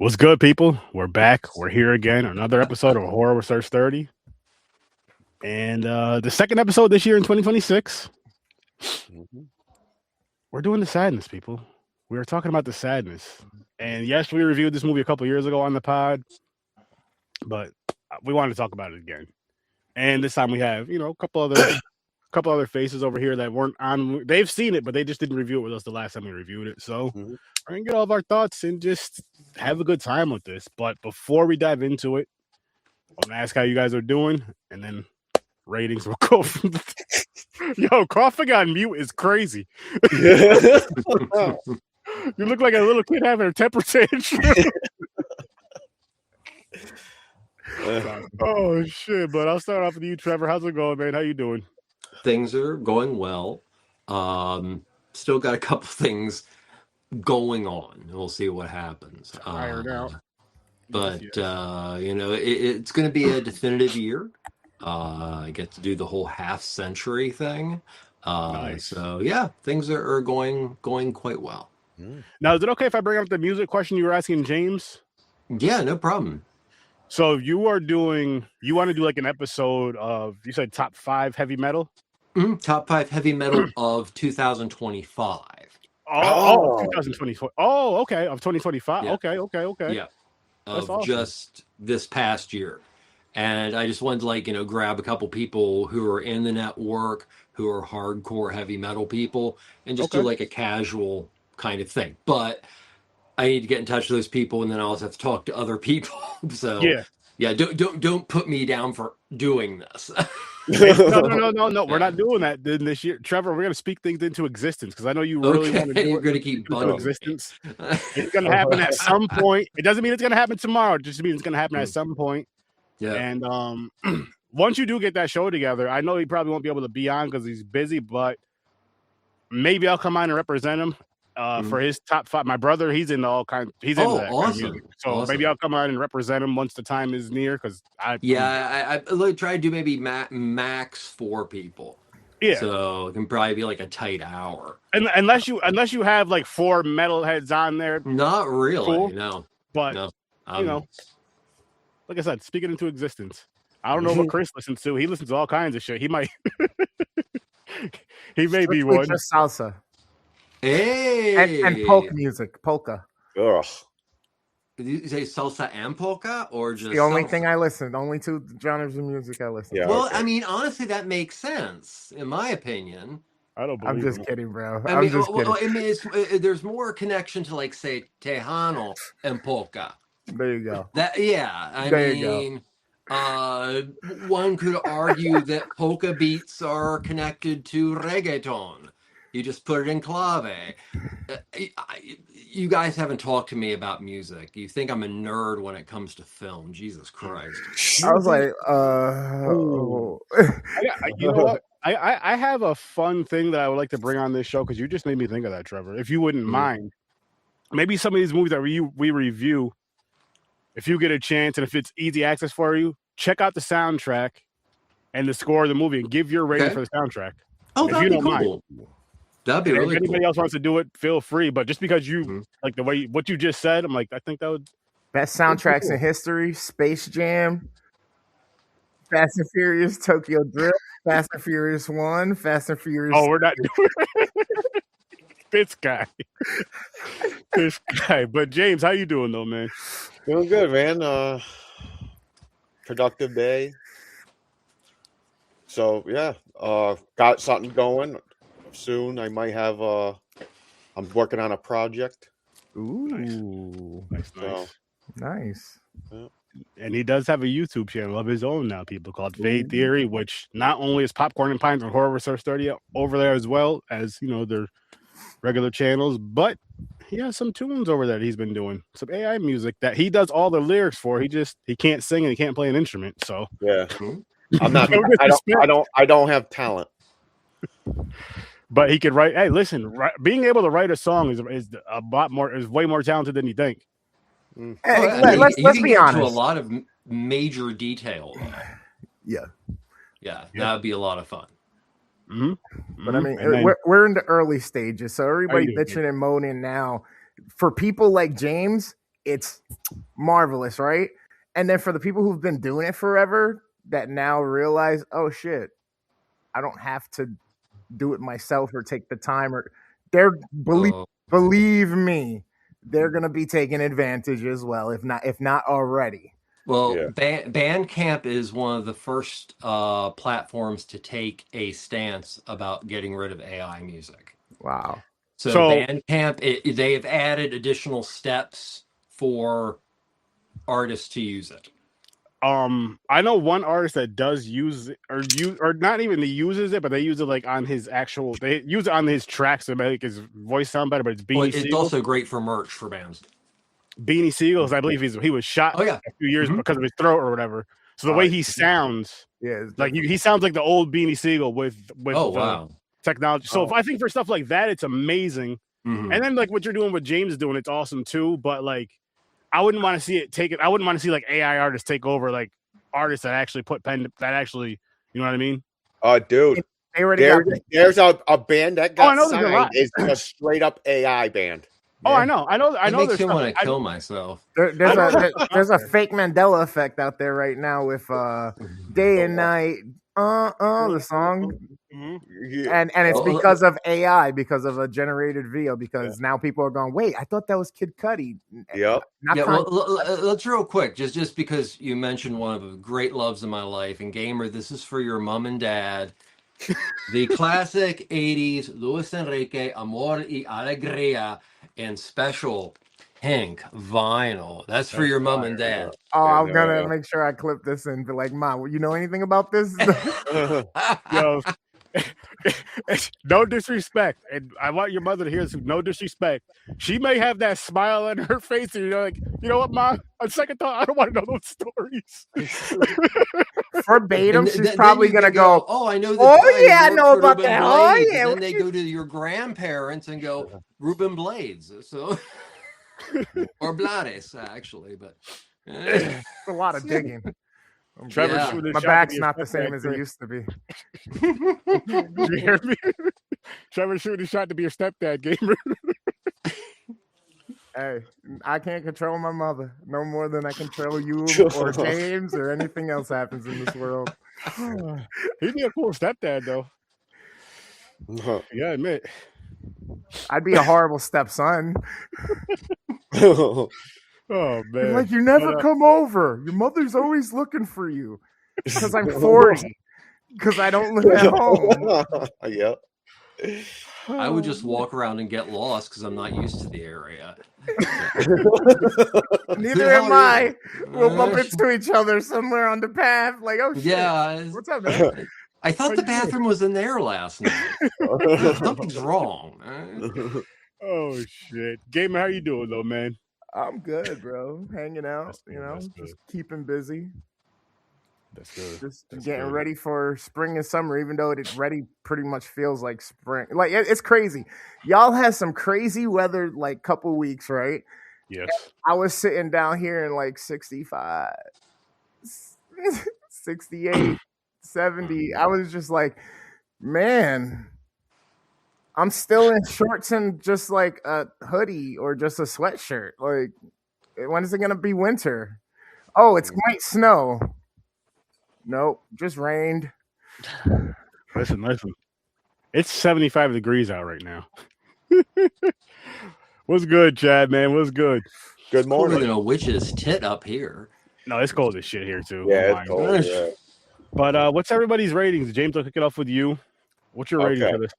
What's good, people? We're back. We're here again. Another episode of Horror Research 30. And the second episode this year in 2026. We're doing the sadness, people. We were talking about the sadness. And yes, we reviewed this movie a couple years ago on the pod. But we wanted to talk about it again. And this time we have, a couple other faces over here that weren't on. They've seen it, but they just didn't review it with us the last time we reviewed it. So we're going to get all of our thoughts and just have a good time with this. But before we dive into it, I'm going to ask how you guys are doing, and then ratings will go from Yo, coughing on mute is crazy. You look like a little kid having a temper tantrum. Oh, shit. But I'll start off with you, Trevor. How's it going, man? How you doing? Things are going well. Still got a couple things going on. We'll see what happens. Iron out. But it's going to be a definitive year. I get to do the whole half-century thing. Nice. So yeah, things are going quite well. Now, is it okay if I bring up the music question you were asking James? Yeah, no problem. So you want to do like an episode of, you said top 5 heavy metal? Top 5 heavy metal of 2025. Oh, 2024. Oh, okay. Of 2025. Yeah. Okay. Yeah. That's Of awesome. Just this past year. And I just wanted to grab a couple people who are in the network, who are hardcore heavy metal people, and just do like a casual kind of thing. But I need to get in touch with those people, and then I also have to talk to other people. So yeah, don't put me down for doing this. No. We're not doing that this year, Trevor. We're gonna speak things into existence because I know you really want to do You're gonna keep bugging existence. It's gonna happen at some point. It doesn't mean it's gonna happen tomorrow. It just means it's gonna happen at some point. Yeah. And once you do get that show together, I know he probably won't be able to be on because he's busy, but maybe I'll come on and represent him. For his top 5. My brother, he's into all kinds. He's into that awesome. kind of music. So maybe I'll come on and represent him once the time is near. Because I try to do maybe max 4 people. Yeah. So it can probably be like a tight hour. And unless you have like 4 metalheads on there. Not really. Cool. No. But like I said, speak it into existence. I don't know what Chris listens to. He listens to all kinds of shit. He might. He may be one. Just salsa. Hey, and polka music, polka. Ugh. Did you say salsa and polka, or just the only thing I listen? Only 2 genres of music I listen. Yeah, well, I mean, honestly, that makes sense in my opinion. I don't believe I'm just kidding, bro. I mean, there's more connection to like say Tejano and polka. There you go. I mean, one could argue that polka beats are connected to reggaeton. You just put it in clave. You guys haven't talked to me about music. You think I'm a nerd when it comes to film. Jesus Christ. I was like, you know what? I have a fun thing that I would like to bring on this show because you just made me think of that, Trevor. If you wouldn't mind, maybe some of these movies that we review, if you get a chance and if it's easy access for you, check out the soundtrack and the score of the movie and give your rating for the soundtrack. Oh, that'd be cool. That'd be really cool. If anybody else wants to do it, feel free. But just because you like the way what you just said, I'm like, I think that would best soundtracks in history: Space Jam, Fast and Furious, Tokyo Drift, Fast and Furious 1, Fast and Furious. Oh, we're not doing this guy. But James, how you doing though, man? Doing good, man. Productive day. So yeah, got something going. Soon I might have I'm working on a project. Ooh, nice. Yeah. And he does have a YouTube channel of his own now, people, called Fade Theory, which not only is Popcorn and Pines and Horror Research 30 over there as well as their regular channels, but he has some tunes over there that he's been doing, some AI music that he does all the lyrics for. He can't sing and he can't play an instrument. So yeah, I'm not. I don't have talent. But he could write. Hey, listen, being able to write a song is a lot more. Is way more talented than you think. Hey, let's be honest. To a lot of major detail. Yeah, that would be a lot of fun. But I mean, we're in the early stages, so everybody bitching and moaning now. For people like James, it's marvelous, right? And then for the people who've been doing it forever that now realize, oh shit, I don't have to do it myself or take the time, or they're believe me, they're gonna be taking advantage as well, if not already. Well, Bandcamp is one of the first platforms to take a stance about getting rid of AI music. Wow. So Bandcamp, they have added additional steps for artists to use it. I know one artist that does use it, or not even he uses it, but they use it like on his actual. They use it on his tracks to make his voice sound better. But it's Beanie It's Siegel. also great for merch for bands. Beanie Siegel, I believe he was shot a few years because of his throat or whatever. So the way he sounds, like he sounds like the old Beanie Siegel with technology. So if I think for stuff like that, it's amazing. And then like what you're doing, what James is doing, it's awesome too. But like, I wouldn't want to see it take it. I wouldn't want to see like AI artists take over like artists that actually put pen that actually, you know what I mean? Dude, there's a band that got signed. It's a straight up AI band. Oh, I know. It makes me want to kill myself. There's a fake Mandela effect out there right now with Day and Night, the song, and it's because of AI, because of a generated video. Because now people are going, wait, I thought that was Kid Cudi. Yep. Let's real quick, just because you mentioned one of the great loves of my life, and Gamer, this is for your mom and dad. The classic 80s Luis Enrique, Amor y Alegría, and special pink vinyl. That's for your mom and dad. Oh, I'm gonna make sure I clip this and be like, Mom, you know anything about this? Yo, no disrespect, and I want your mother to hear this. No disrespect. She may have that smile on her face, and you're like, you know what, Mom? On second thought, I don't want to know those stories. Verbatim, she's probably gonna go, oh, I know this. Oh yeah, I know about that. Oh yeah. And then they go to your grandparents and go, Ruben Blades. So or Blades, actually, but it's a lot of digging. Trevor, my back's not the same as it used to be. Did you hear me? Trevor shooting a shot to be your stepdad, Gamer. Hey, I can't control my mother no more than I control you or James or anything else happens in this world. He'd be a cool stepdad, though. Yeah, admit. I'd be a horrible stepson. Oh man! Like, you never come over. Your mother's always looking for you because I'm 40. Because I don't live at home. Yep. I would just walk around and get lost because I'm not used to the area. Neither am I. We'll bump into each other somewhere on the path. Like, oh shit. Yeah. What's up, man? I thought the bathroom was in there last night. Something's wrong. Oh shit. Gamer, how you doing though, man? I'm good, bro. Hanging out, just keeping busy. That's good. Just getting ready for spring and summer, even though it already pretty much feels like spring. Like, it's crazy. Y'all had some crazy weather like couple weeks, right? Yes. And I was sitting down here in like 65, 68, 70. I was just like, man, I'm still in shorts and just like a hoodie or just a sweatshirt. Like, when is it going to be winter? Oh, it might snow. Nope, just rained. Listen. It's 75 degrees out right now. What's good, Chad, man? What's good? Good morning. Cooler than a witch's tit up here. No, it's cold as shit here, too. Yeah, it's cold, yeah. But what's everybody's ratings? James, I'll kick it off with you. What's your rating for this?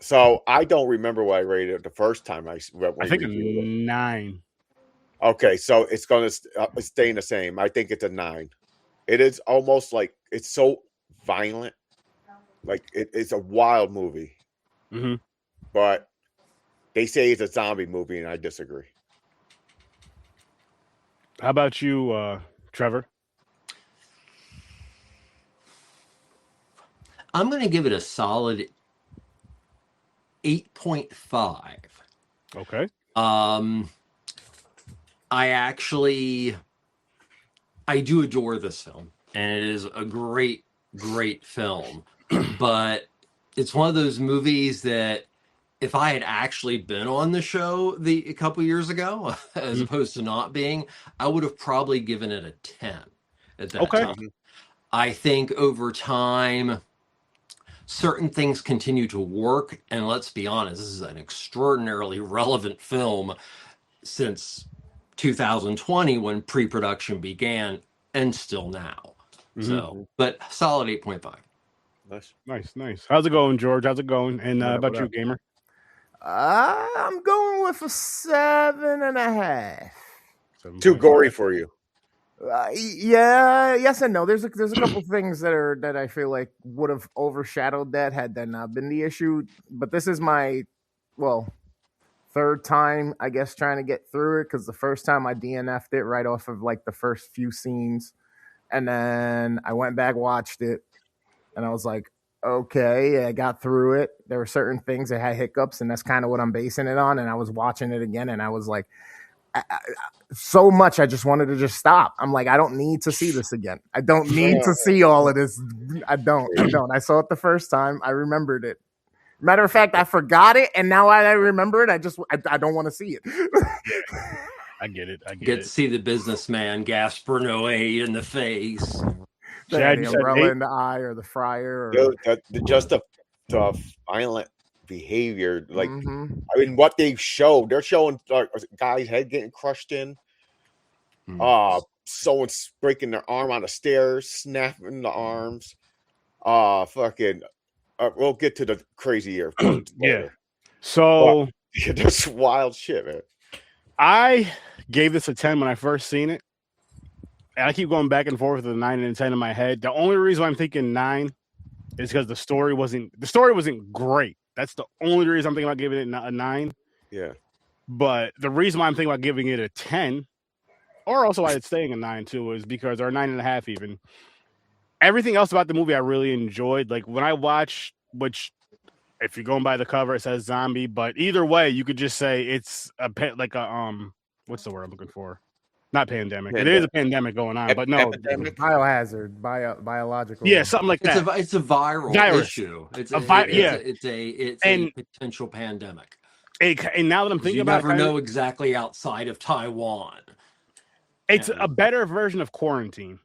So, I don't remember what I rated it the first time I think a 9. Okay, so it's going to stay the same. I think it's a 9. It is almost like it's so violent. Like, it's a wild movie. Mm-hmm. But they say it's a zombie movie, and I disagree. How about you, Trevor? I'm going to give it a solid 8.5. Okay. I do adore this film, and it is a great film, but it's one of those movies that if I had actually been on the show a couple years ago, as opposed to not being, I would have probably given it a 10 at that time. I think over time, certain things continue to work. And let's be honest, this is an extraordinarily relevant film since 2020 when pre-production began and still now. So, but solid 8.5. Nice. How's it going, George? How's it going? And about you, Gamer? I'm going with a 7.5. Too gory for you. Yeah, yes and no. There's a couple things that I feel like would have overshadowed that had that not been the issue. But this is my third time, I guess, trying to get through it, because the first time I DNF'd it right off of like the first few scenes, and then I went back, watched it, and I was like, okay, I got through it. There were certain things that had hiccups, and that's kind of what I'm basing it on. And I was watching it again, and I was like, so much I just wanted to just stop. I'm like, I don't need to see this again. I don't need to see all of this. I don't. I saw it the first time. I remembered it. Matter of fact, I forgot it, and now I remember it. I don't want to see it. I get it. Get to see the businessman Gaspar Noé in the face. The umbrella in the eye, or the fryer, or just the violent behavior. Like, I mean, what they showed, they're showing like a guy's head getting crushed in. Someone's breaking their arm on the stairs, snapping the arms. Fucking. We'll get to the crazier parts. Yeah. So that's wild shit, man. I gave this a 10 when I first seen it. And I keep going back and forth with a 9 and a 10 in my head. The only reason I'm thinking 9 is because the story wasn't great. That's the only reason I'm thinking about giving it a 9. Yeah. But the reason why I'm thinking about giving it a 10, or also why it's staying a 9 too, is because, or 9.5 even. Everything else about the movie I really enjoyed. Like when I watched, which if you're going by the cover, it says zombie, but either way, you could just say it's what's the word I'm looking for? Not pandemic. It is a pandemic going on, but no. Biohazard, biological. Yeah, something like that. It's a viral issue. It's a potential pandemic. And now that I'm thinking about it, you never know exactly outside of Taiwan. It's a better version of quarantine.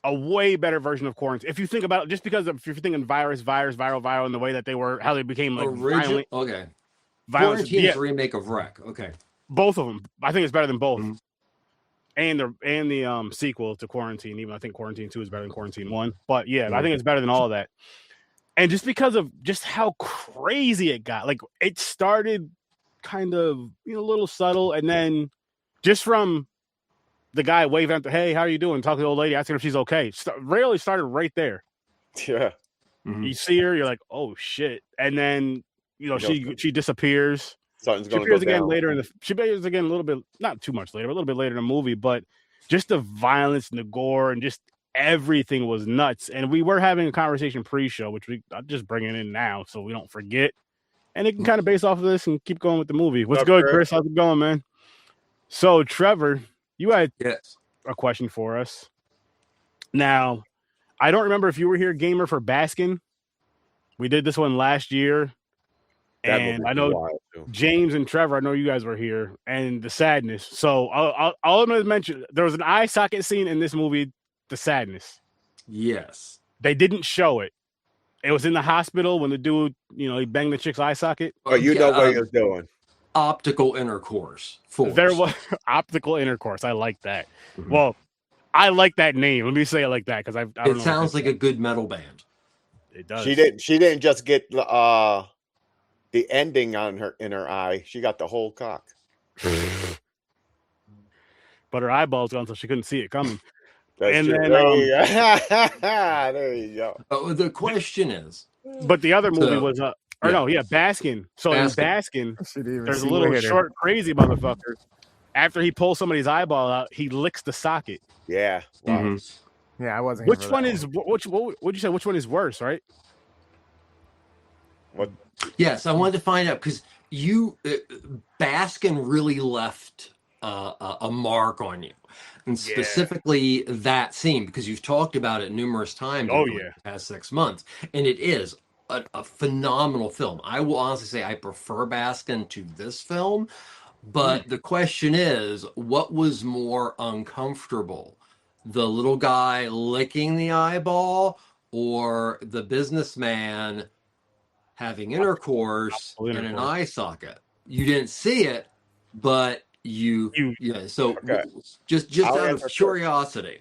A way better version of quarantine. If you think about it, just because if you're thinking virus, viral, and the way that they were, how they became like violent. Okay. Quarantine is a remake of Wreck. Okay. Both of them. I think it's better than both. And the sequel to Quarantine, even I think Quarantine 2 is better than Quarantine 1. But yeah, I think it's better than all of that. And just because of just how crazy it got. Like it started kind of, a little subtle, and then just from the guy waving at hey, how are you doing? Talking to the old lady, asking if she's okay. Really started right there. Yeah. You see her, you're like, oh shit. And then, she disappears. Something's going to go again down. Later she appears again a little bit, not too much later, but a little bit later in the movie. But just the violence and the gore and just everything was nuts. And we were having a conversation pre-show, which I'm just bringing in now so we don't forget. And it can kind of base off of this and keep going with the movie. What's good, Chris? How's it going, man? So, Trevor, you had a question for us. Now, I don't remember if you were here, Gamer, for Baskin. We did this one last year. And I know James and Trevor, I know you guys were here. And the sadness. So, I'll I'm going to mention, there was an eye socket scene in this movie, the sadness. Yes. They didn't show it. It was in the hospital when the dude, he banged the chick's eye socket. Oh, you know what he was doing. Optical intercourse. There was optical intercourse. I like that. Well, I like that name. Let me say it like that because I don't know. It sounds like a good metal band. It does. She didn't just get the ending in her eye. She got the whole cock. But her eyeballs gone, so she couldn't see it coming. That's true. Then, there you go. The question is, but the other movie was Baskin. So in Baskin, there's a little short, crazy motherfucker. After he pulls somebody's eyeball out, he licks the socket. Yeah. Wow. Yeah, I wasn't. Which one is what would you say? Which one is worse, right? What? Yes, I wanted to find out because Baskin really left a mark on you, and specifically that scene because you've talked about it numerous times. Oh over the past 6 months, and it is a phenomenal film. I will honestly say I prefer Baskin to this film, but the question is, what was more uncomfortable? The little guy licking the eyeball or the businessman having intercourse in an eye socket? You didn't see it, but so Okay. just out of curiosity.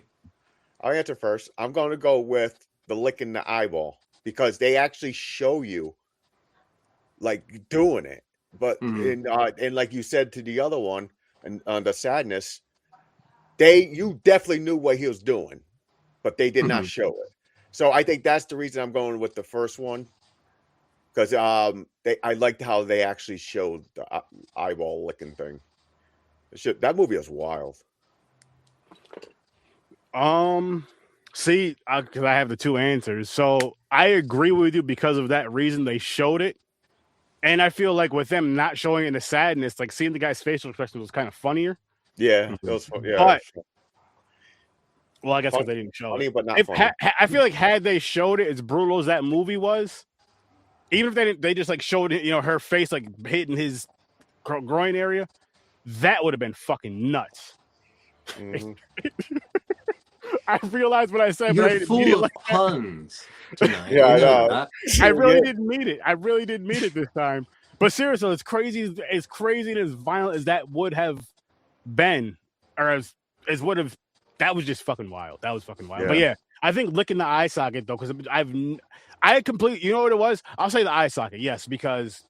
I'll answer first. I'm going to go with the licking the eyeball because they actually show you like doing it. But and like you said to the other one and on the sadness, you definitely knew what he was doing, but they did not show it. So I think that's the reason I'm going with the first one. Because I liked how they actually showed the eyeball licking thing. That movie was wild. See, because I have the two answers. So I agree with you because of that reason they showed it. And I feel like with them not showing it in the sadness, like seeing the guy's facial expression was kind of funnier. Yeah, it was fun. Yeah. But, well, I guess because they didn't show funny, it. But not funny. I feel like had they showed it as brutal as that movie was, even if they didn't, they just like showed it, her face like hitting his groin area, that would have been fucking nuts. Mm-hmm. I realized what I said, You're but I didn't full mean it of like puns tonight. Yeah, I know. I really didn't mean it. I really didn't mean it this time. But seriously, as crazy and as violent as that would have been, or as would have, that was just fucking wild. That was fucking wild. But yeah, I think licking the eye socket though, because I completely, you know what it was? I'll say the eye socket, yes, because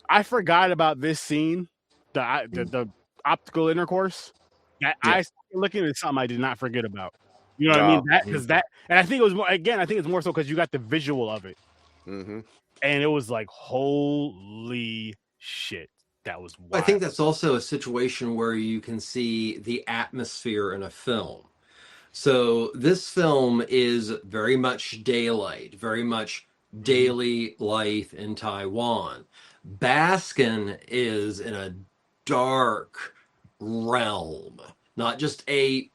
I forgot about this scene, the optical intercourse. That eye socket licking is something I did not forget about. You know what I mean? And I think it was more. Again, I think it's more so because you got the visual of it, and it was like, holy shit, that was wild. I think that's also a situation where you can see the atmosphere in a film. So this film is very much daylight, very much daily life in Taiwan. Baskin is in a dark realm, not just a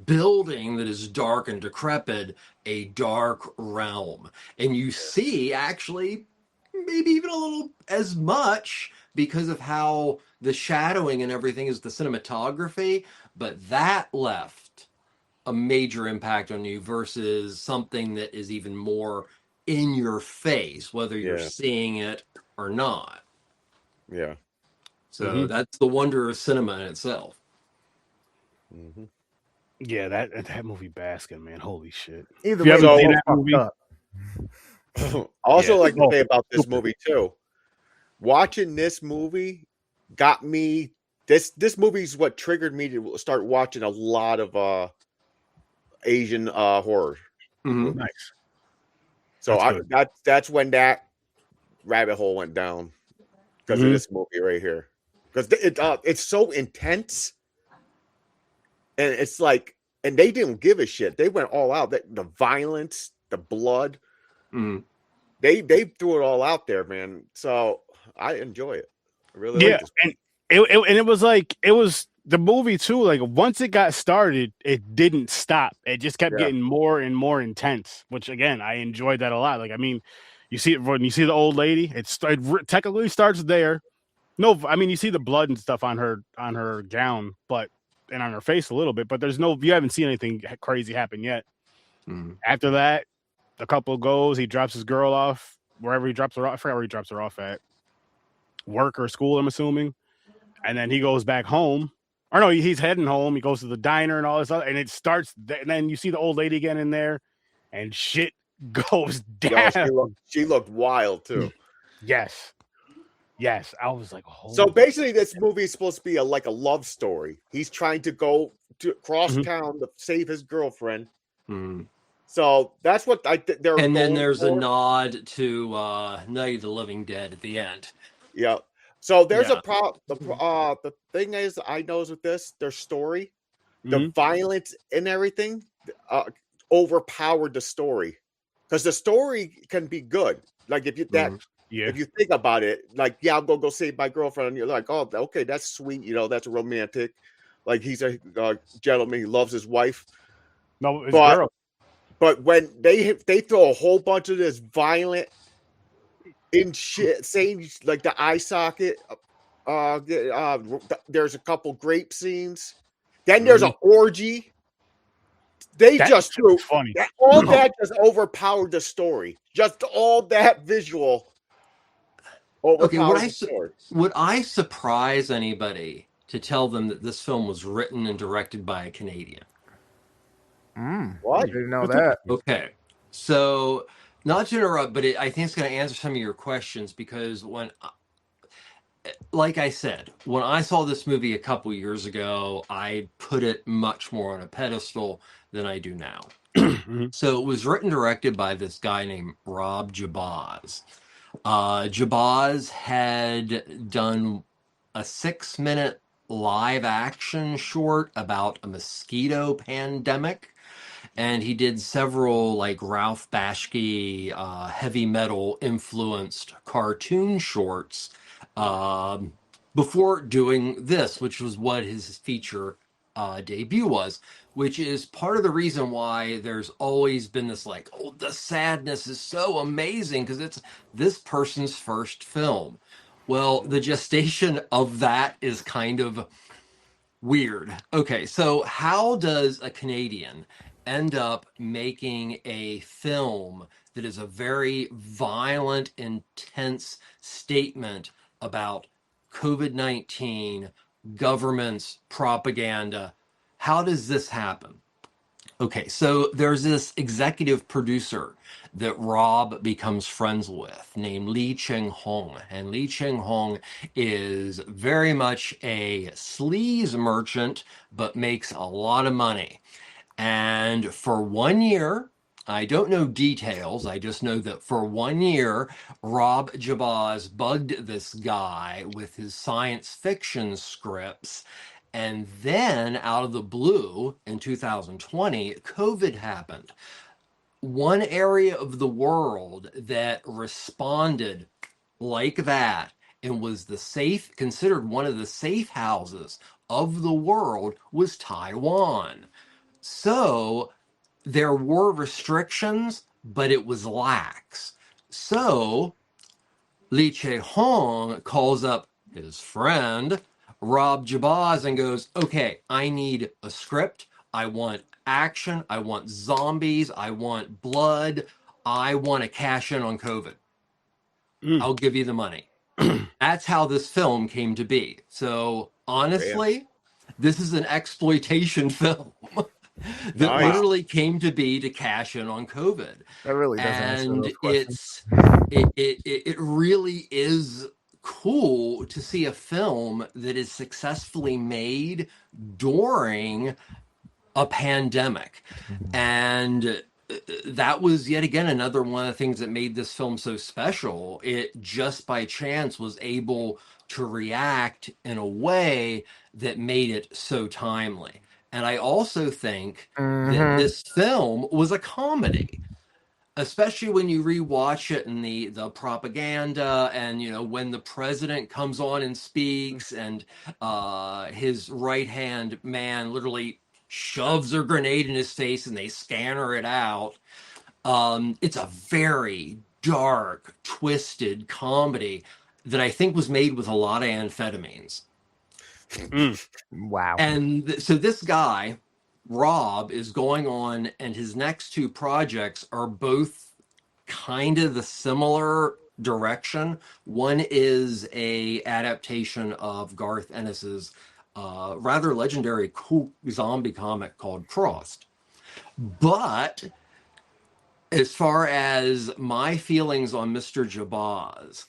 building that is dark and decrepit, a dark realm. And you see actually maybe even a little as much because of how the shadowing and everything is the cinematography, but that left a major impact on you versus something that is even more in your face, whether you're seeing it or not. Yeah. So that's the wonder of cinema in itself. Yeah, that movie Baskin, man, holy shit. Either way, that movie. Also, like to say about this movie too. Watching this movie got me. This movie is what triggered me to start watching a lot of Asian horror. Nice. So that's when that rabbit hole went down because of this movie right here. Because it's so intense, and it's like, and they didn't give a shit. They went all out. The violence, the blood, they threw it all out there, man. So I enjoy it. I really like this movie. And it was like the movie too. Like once it got started, it didn't stop. It just kept getting more and more intense. Which again, I enjoyed that a lot. Like I mean, you see it when you see the old lady. It technically starts there. No, I mean you see the blood and stuff on her gown, and on her face a little bit. But you haven't seen anything crazy happen yet. After that, the couple goes. He drops his girl off wherever he drops her off. I forgot where he drops her off at. Work or school, I'm assuming. And then he goes back home. Or no, he's heading home. He goes to the diner and all this other, and it starts. And then you see the old lady again in there, and shit goes down. Yo, she looked wild too. Yes, I was like, holy. So basically, this movie is supposed to be like a love story. He's trying to go across town to save his girlfriend. So that's what they're. And then there's a nod to Night of the Living Dead at the end. Yeah. So there's a problem. The thing is, I noticed with this, their story, the violence and everything, overpowered the story, because the story can be good. Like if you if you think about it, like I'll go save my girlfriend, and you're like, oh, okay, that's sweet. That's romantic. Like he's a gentleman. He loves his wife. No, his girl. But when they throw a whole bunch of this violent in shit, saying like the eye socket, there's a couple grape scenes. Then there's an orgy. They That just shit threw was funny. all that just overpowered the story. Just all that visual overpowered the story. Would I surprise anybody to tell them that this film was written and directed by a Canadian? What? I didn't know that. Okay, so not to interrupt, but I think it's going to answer some of your questions, because like I said, when I saw this movie a couple years ago, I put it much more on a pedestal than I do now. So it was written and directed by this guy named Rob Jabaz. Jabaz had done a 6-minute live action short about a mosquito pandemic. And he did several like Ralph Bashki heavy metal influenced cartoon shorts before doing this, which was what his feature debut was, which is part of the reason why there's always been this like, oh, the sadness is so amazing because it's this person's first film. Well, the gestation of that is kind of weird. Okay, so how does a Canadian end up making a film that is a very violent, intense statement about COVID-19, governments, propaganda? How does this happen? Okay, so there's this executive producer that Rob becomes friends with named Lee Ching-hong. And Lee Ching-hong is very much a sleaze merchant, but makes a lot of money. And for 1 year, I don't know details, I just know that for 1 year, Rob Jabaz bugged this guy with his science fiction scripts. And then, out of the blue, in 2020, COVID happened. One area of the world that responded like that and was considered one of the safe houses of the world was Taiwan. So there were restrictions, but it was lax. So Lee Che-hong calls up his friend Rob Jabaz and goes, okay, I need a script. I want action. I want zombies. I want blood. I want to cash in on COVID. I'll give you the money. That's how this film came to be. So honestly, this is an exploitation film that literally came to be to cash in on COVID. That really doesn't and it really is cool to see a film that is successfully made during a pandemic. And that was yet again another one of the things that made this film so special. It just by chance was able to react in a way that made it so timely. And I also think that this film was a comedy, especially when you rewatch it and the propaganda, and you know when the president comes on and speaks and his right hand man literally shoves a grenade in his face and they scanner it out. It's a very dark, twisted comedy that I think was made with a lot of amphetamines. Wow. And so this guy, Rob, is going on, and his next two projects are both kind of the similar direction. One is a adaptation of Garth Ennis's rather legendary cool zombie comic called Crossed. But as far as my feelings on Mr. Jabaz,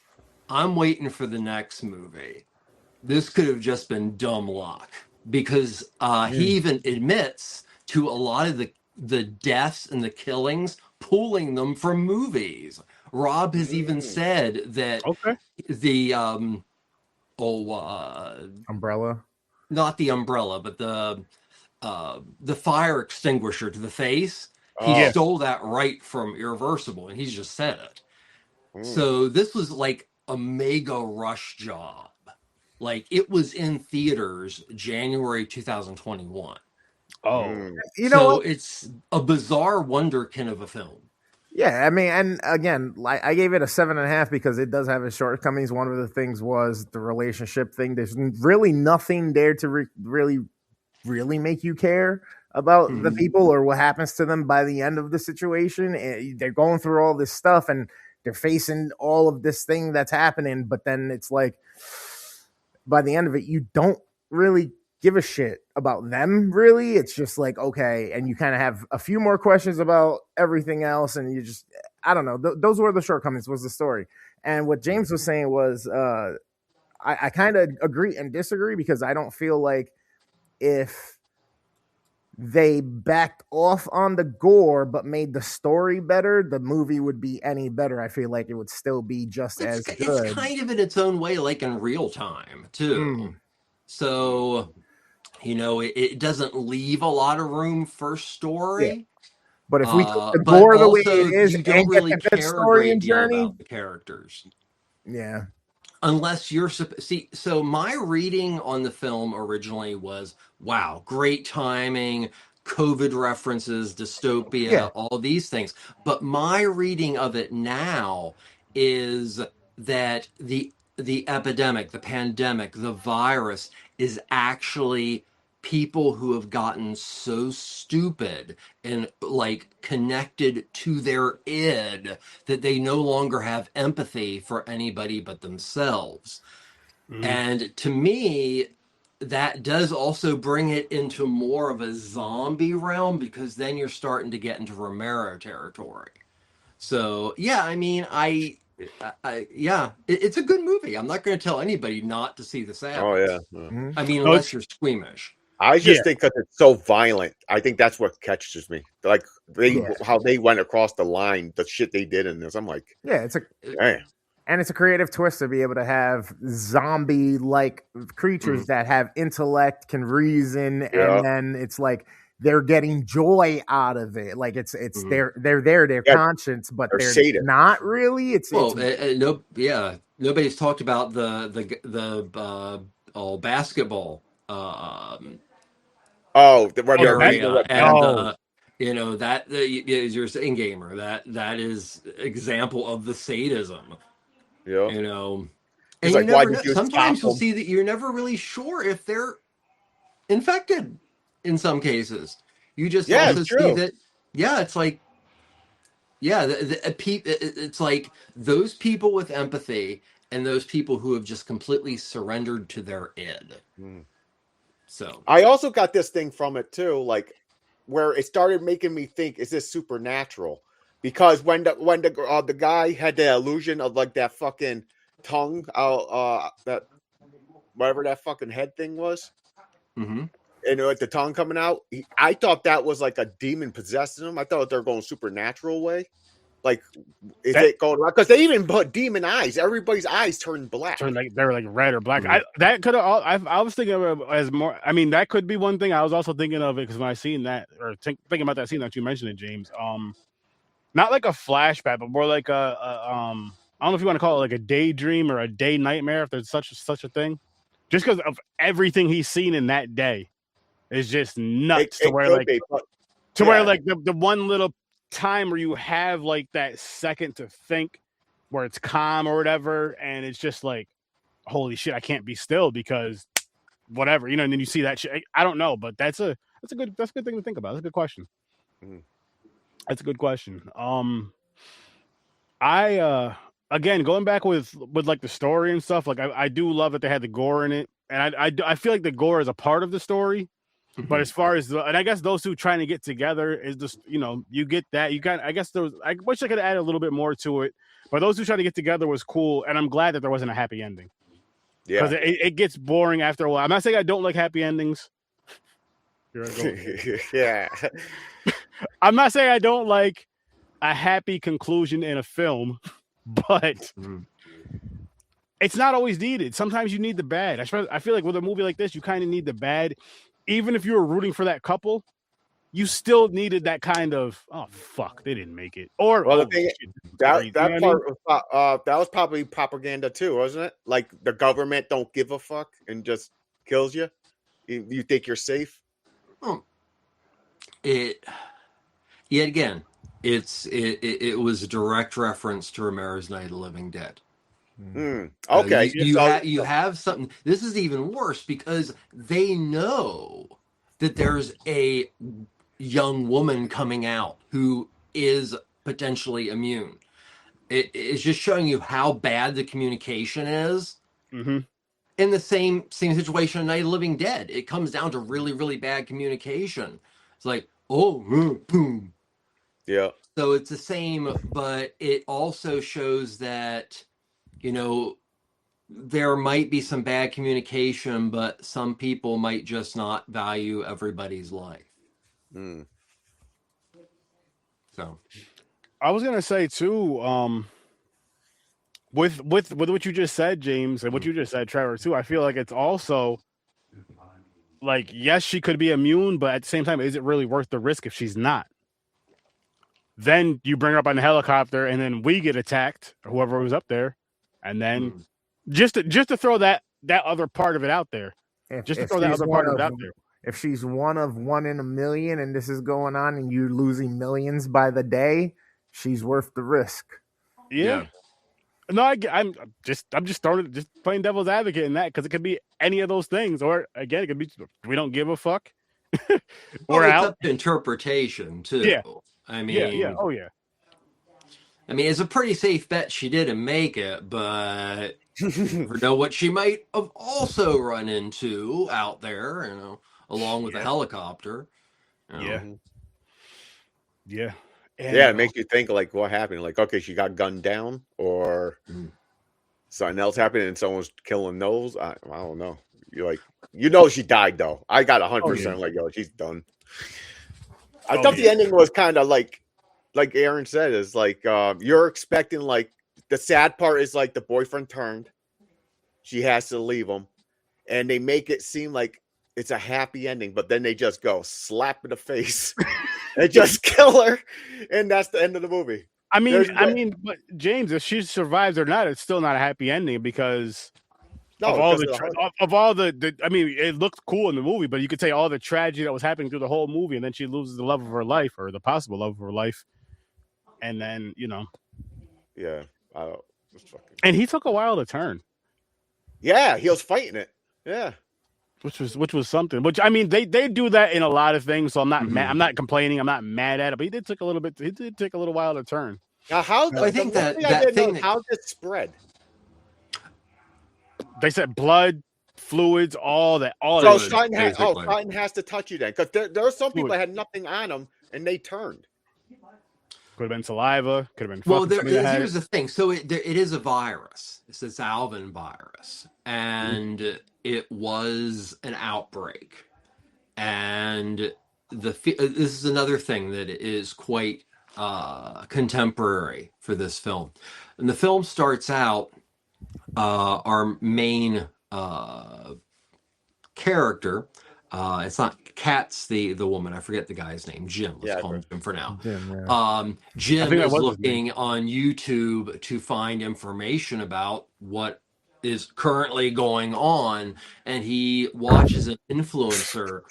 I'm waiting for the next movie. This could have just been dumb luck, because he even admits to a lot of the deaths and the killings, pulling them from movies. Rob has even said that the umbrella, not the umbrella, but the fire extinguisher to the face, he stole that right from Irreversible, and he's just said it. So this was like a mega rush job. Like, it was in theaters January 2021. Oh, You know So what? it's a bizarre wonderkin of a film. Yeah, I mean, and again, like I gave it a 7.5 because it does have its shortcomings. One of the things was the relationship thing. There's really nothing there to really make you care about the people or what happens to them by the end of the situation. They're going through all this stuff and they're facing all of this thing that's happening, but then it's like by the end of it, you don't really give a shit about them, really. It's just like, okay, and you kind of have a few more questions about everything else, and you just, I don't know. Those were the shortcomings, was the story. And what James was saying was, I kind of agree and disagree because I don't feel like if they backed off on the gore but made the story better, the movie would be any better. I feel like it would still be just as good. It's kind of in its own way, like in real time too. So, you know, it doesn't leave a lot of room for story. Yeah. But if we take the but gore the also, way it is you and don't get really the good care a story great and deal journey, about the characters. yeah. Unless you're see, so my reading on the film originally was, wow, great timing, COVID references, dystopia, Yeah. all these things. But my reading of it now is that the epidemic, the pandemic, the virus is actually people who have gotten so stupid and like connected to their id that they no longer have empathy for anybody but themselves. And to me, that does also bring it into more of a zombie realm, because then you're starting to get into Romero territory. So yeah, I mean, yeah, it's a good movie. I'm not going to tell anybody not to see The Sadness. Oh yeah. I mean, unless you're squeamish. I just think because it's so violent. I think that's what catches me. Like how they went across the line, the shit they did in this. I'm like, Yeah, it's a damn. And it's a creative twist to be able to have zombie-like creatures that have intellect, can reason, and then it's like they're getting joy out of it. Like it's they're there, their conscience, but they're sadists. not really. It's nobody's talked about the basketball area, and you know that as you're saying, gamer, that is example of the sadism. Yeah. You know, and you never know. Sometimes you'll see that you're never really sure if they're infected. In some cases, you just also see that. Yeah, it's like, yeah, it's like those people with empathy and those people who have just completely surrendered to their id. So I also got this thing from it too, like where it started making me think, is this supernatural? Because when the guy had the illusion of like that fucking tongue, that whatever that fucking head thing was, and with the tongue coming out, I thought that was like a demon possessing him. I thought they were going supernatural way. Like, is it going because they even put demon eyes? Everybody's eyes turned black. They were like red or black. That could have. I was thinking of it as more. I mean, that could be one thing. I was also thinking of it because when I seen that or thinking about that scene that you mentioned, it, James. Not like a flashback, but more like I don't know if you want to call it like a daydream or a day nightmare, if there's such a thing. Just because of everything he's seen in that day is just nuts. Where like the one little time where you have like that second to think, where it's calm or whatever, and it's just like, holy shit, I can't be still because whatever, you know. And then you see that shit. I don't know, but that's a good thing to think about. That's a good question. That's a good question. I again, going back with like the story and stuff, like I do love that they had the gore in it, and I feel like the gore is a part of the story. But as far as and I guess those two trying to get together is just, you know, you get that. You got, I guess there was, I wish I could add a little bit more to it, but those two trying to get together was cool, and I'm glad that there wasn't a happy ending. Yeah, because it gets boring after a while. I'm not saying I don't like happy endings. Yeah. I'm not saying I don't like a happy conclusion in a film, but it's not always needed. Sometimes you need the bad. I feel like with a movie like this, you kind of need the bad. Even if you were rooting for that couple, you still needed that kind of, oh fuck, they didn't make it. Or the thing, that part that was probably propaganda too, wasn't it? Like the government don't give a fuck and just kills you. You think you're safe? Yet again, it was a direct reference to Romero's Night of the Living Dead. Okay, you have something. This is even worse because they know that there's a young woman coming out who is potentially immune. It's just showing you how bad the communication is. Mm-hmm. In the same situation in Night of the Living Dead, it comes down to really, really bad communication. It's like, oh, boom. Yeah. So it's the same, but it also shows that, there might be some bad communication, but some people might just not value everybody's life. So I was gonna say too, with what you just said, James, and what you just said, Trevor, too, I feel like it's also like, yes, she could be immune, but at the same time, is it really worth the risk if she's not? Then you bring her up on the helicopter, and then we get attacked, or whoever was up there, and then just to throw that other part of it out there, If she's one of 1 in a million, and this is going on, and you're losing millions by the day, she's worth the risk. Yeah. No, I'm just playing devil's advocate in that, because it could be any of those things, or again, it could be we don't give a fuck. We're out. It's up to interpretation too. Yeah. I mean, Oh yeah. I mean, it's a pretty safe bet she didn't make it, but you never know what she might have also run into out there, along with a helicopter. Yeah. And, it makes you think, like, what happened? Like, okay, she got gunned down, or something else happened, and someone's killing those. I don't know. You're like, she died though. I got 100%. Like, yo, she's done. I thought the ending was kind of like Aaron said, is like, you're expecting, like, the sad part is like the boyfriend turned, she has to leave him, and they make it seem like it's a happy ending, but then they just go slap in the face and just kill her, and that's the end of the movie. I mean, but James, if she survives or not, it's still not a happy ending, because of all the I mean, it looked cool in the movie, but you could say all the tragedy that was happening through the whole movie, and then she loses the love of her life, or the possible love of her life, and then yeah, and he took a while to turn. Yeah, he was fighting it. Yeah, which was something. Which, I mean, they do that in a lot of things, so I'm not mad. I'm not complaining. I'm not mad at it, but he did take a little while to turn. Now, how I think how did it spread? They said blood, fluids, all that. So something has to touch you then, because there are some people that had nothing on them and they turned. Could have been saliva. Could have been. Well, here's the thing. So it is a virus. It's this Alvin virus, and it was an outbreak. And this is another thing that is quite contemporary for this film. And the film starts out. Our main character, it's not Kat's the woman. I forget the guy's name. Jim. Let's call him Jim for now. Jim is looking on YouTube to find information about what is currently going on, and he watches an influencer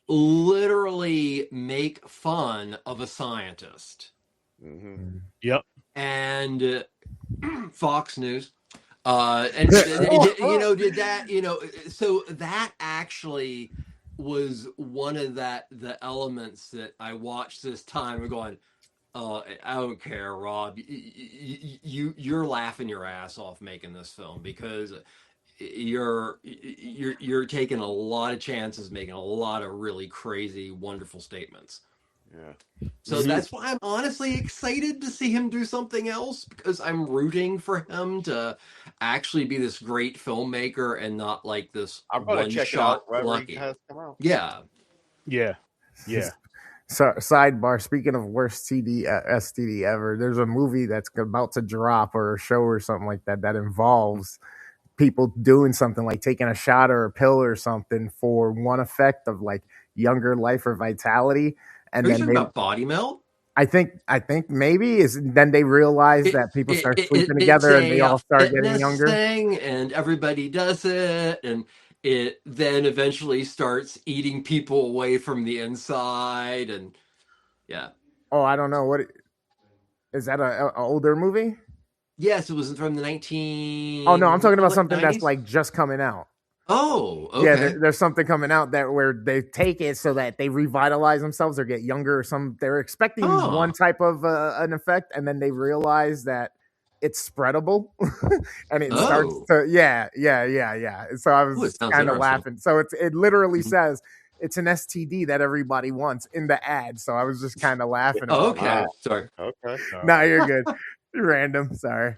literally make fun of a scientist. Yep. And Fox News. Did that, so that actually was one of the elements that I watched this time and going, I don't care, Rob, you're laughing your ass off making this film, because you're taking a lot of chances, making a lot of really crazy, wonderful statements. Yeah. So that's why I'm honestly excited to see him do something else, because I'm rooting for him to actually be this great filmmaker and not like this one-shot lucky. Yeah. So, sidebar, speaking of worst STD ever, there's a movie that's about to drop, or a show or something like that involves people doing something like taking a shot or a pill or something for one effect of like younger life or vitality. And then about body melt? I think maybe is then they realize that people start sleeping together and they all start getting younger. And everybody does it, and it then eventually starts eating people away from the inside, and yeah. Oh, I don't know is that a older movie? Yes, it was from the 19. Oh no, I'm talking about like something 90s? that's like just coming out. Oh, okay. Yeah, there's something coming out where they take it so that they revitalize themselves or get younger or they're expecting one type of an effect, and then they realize that it's spreadable and it starts to yeah. So I was kind of laughing. So it literally says it's an STD that everybody wants in the ad. So I was just kind of laughing. Okay, sorry. Okay. No, you're good. You're random. Sorry.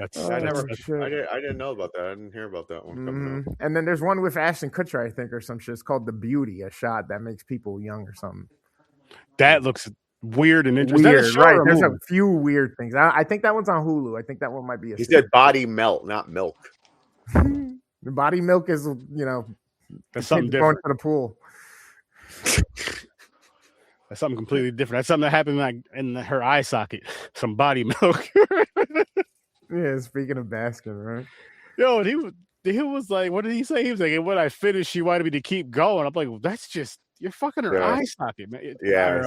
I didn't know about that. I didn't hear about that one coming up. And then there's one with Ashton Kutcher, I think, or some shit. It's called The Beauty, a shot that makes people young or something. That looks weird and interesting. Weird, right? There's a few weird things. I think that one's on Hulu. I think that one might be. He said body melt, not milk. The body milk is, that's something different. Going to the pool. That's something completely different. That's something that happened like in her eye socket. Some body milk. Yeah, speaking of Baskin, right? Yo, and he was like, what did he say? He was like, when I finished, she wanted me to keep going. I'm like, well, that's just, you're fucking her eye socket, man. Yeah.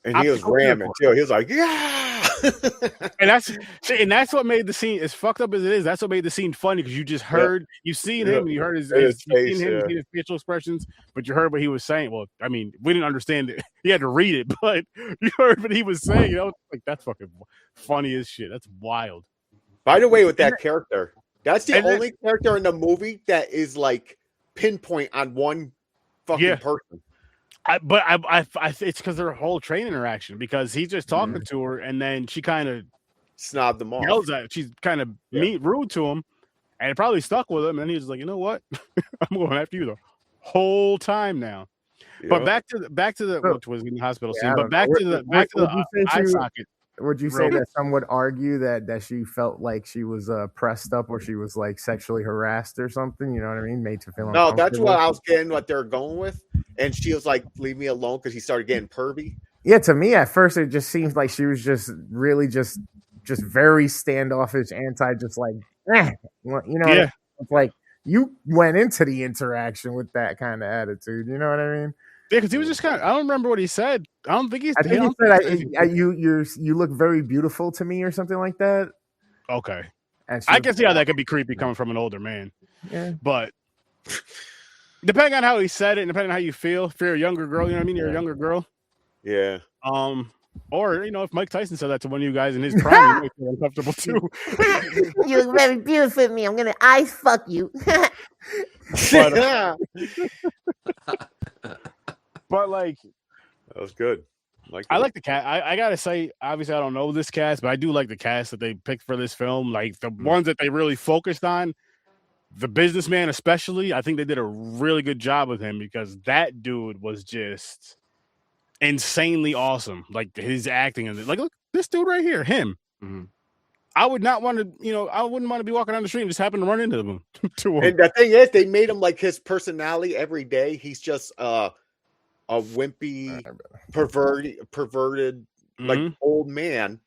And he was ramming too. He was like, yeah. and that's what made the scene, as fucked up as it is, that's what made the scene funny, because you just heard, you seen him, and you heard his face, his facial expressions, but you heard what he was saying. Well, I mean, we didn't understand it. He had to read it, but you heard what he was saying. Like, that's fucking funny as shit. That's wild. By the way, with that character, that's the only character in the movie that is like pinpoint on one fucking person. But it's because their whole train interaction, because he's just talking to her, and then she kind of snobbed them off. Yells at, she's kind of rude to him, and it probably stuck with him. And he's like, you know what? I'm going after you the whole time now. Yep. But back to the which was in the hospital scene. But back to the eye socket. Would you say that some would argue that she felt like she was pressed up, or she was like sexually harassed or something? You know what I mean? Made to feel uncomfortable. No, that's what I was getting. What they're going with, and she was like, "Leave me alone," because he started getting pervy. Yeah, to me at first it just seems like she was just really just very standoffish, just like, It's like you went into the interaction with that kind of attitude. You know what I mean? Yeah, because he was just kind of, I don't remember what he said. I think he said, you look very beautiful to me or something like that. Okay. I can see how that could be creepy coming from an older man. Yeah. But depending on how he said it and depending on how you feel, if you're a younger girl, you know what I mean? You're a younger girl. Yeah. Or, if Mike Tyson said that to one of you guys in his prime, you might feel uncomfortable too. You look very beautiful to me. I'm going to ice fuck you. But like, that was good. I like the cast. I gotta say, obviously, I don't know this cast, but I do like the cast that they picked for this film. Like the ones that they really focused on, the businessman especially. I think they did a really good job with him, because that dude was just insanely awesome. Like his acting and like, look, this dude right here, him. Mm-hmm. I would not want to, I wouldn't want to be walking down the street and just happen to run into him. And the thing is, they made him like his personality every day. He's just a wimpy, perverted, like old man.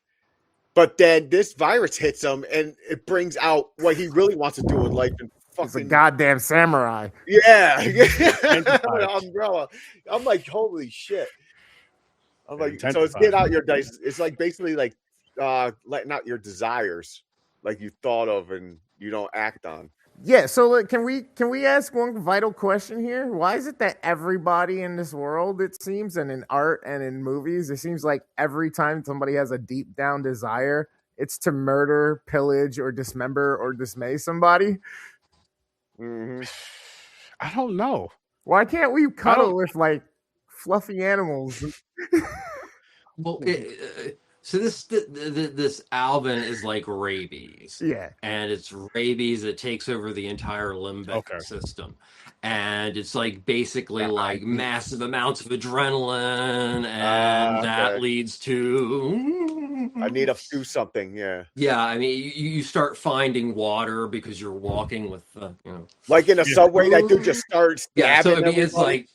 But then this virus hits him, and it brings out what he really wants to do in life. And he's a goddamn samurai. Yeah, umbrella. I'm like, holy shit. I'm like, so it's get out your dice. It's like basically like letting out your desires, like you thought of and you don't act on. Yeah, so can we ask one vital question here? Why is it that everybody in this world, it seems, and in art and in movies, it seems like every time somebody has a deep down desire, it's to murder, pillage, or dismember or dismay somebody? Mm-hmm. I don't know. Why can't we cuddle with like fluffy animals? Well, so this Alvin is like rabies. Yeah. And it's rabies that takes over the entire limbic system. And it's like basically like massive amounts of adrenaline, and that leads to I need to do something, Yeah, I mean you start finding water because you're walking with like in a subway, that dude just starts stabbing. So I mean it's like